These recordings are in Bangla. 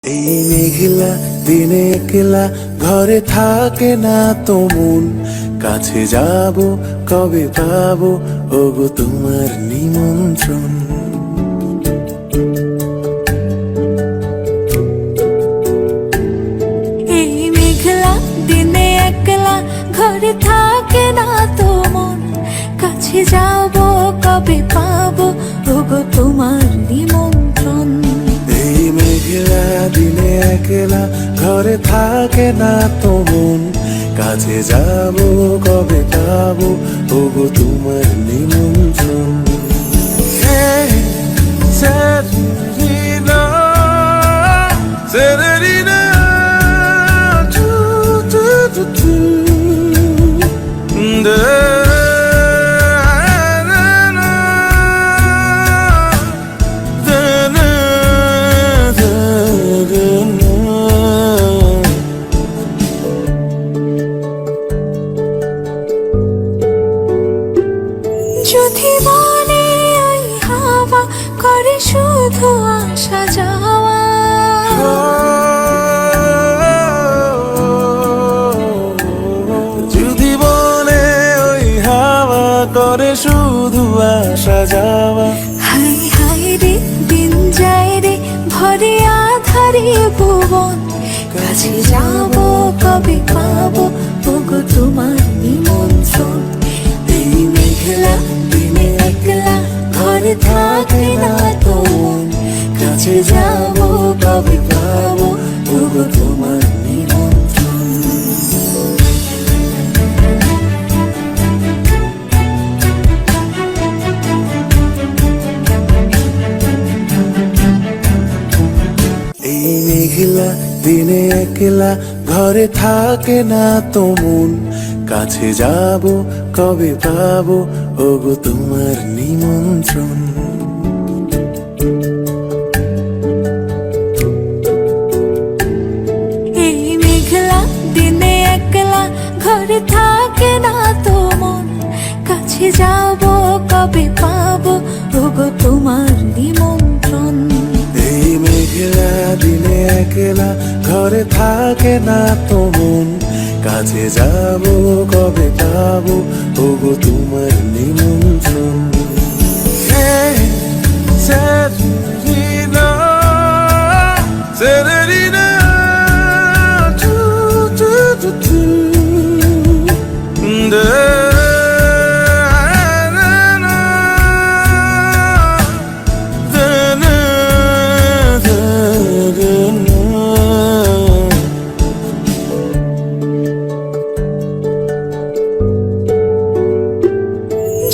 এই মেঘলা দিনে একলা ঘরে থাকে না তো মন, কাছে যাব কবে পাবো ওগো তোমার নিমন্ত্রণ। এই মেঘলা দিনে একলা ঘরে থাকে না তো মন, কাছে যাব কবে পাবো ওগো তোমার নিমন্ত্রণ। এই মেঘলা দিনে একলা ঘরে থাকে না তো মন, কাছে যাব কবে পাবো ওগো তোমার নিমন্ত্রণ। Serena, Serena, tu, tu, tu, tu. যদি মনে ওই হাওয়া করে শুধু আসা যাওয়া, যদি বলে ওই হাওয়া করে শুধু আসা যাওয়া, হাই হাই রে দিন যায় রে ভরে আধারে ভুবন, কাছে যাব কবে পাবো ওগো তোমার নিমন্ত্রণ। এই মেঘলা দিনে একলা ঘরে থাকে না তো মন, কাছে যাব কবে পাবো ওগো তোমার নিমন্ত্রণ। এই মেঘলা দিনে একলা ঘরে থাকে না তো মন, কাছে যাব কবে পাবো ওগো তোমার নিমন্ত্রণ। এই মেঘলা দিনে একলা ঘরে থাকে না তো মন, কাছে যাব কবে পাবো ওগো তোমার নিমন্ত্রণ। এই মেঘলা দিনে একলা ঘরে থাকে না তো মন, কাছে যাব কবে পাবো ওগো তোমার নিমন্ত্রণ। Serena, Serena, tu, tu, tu, tu.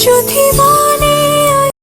যদি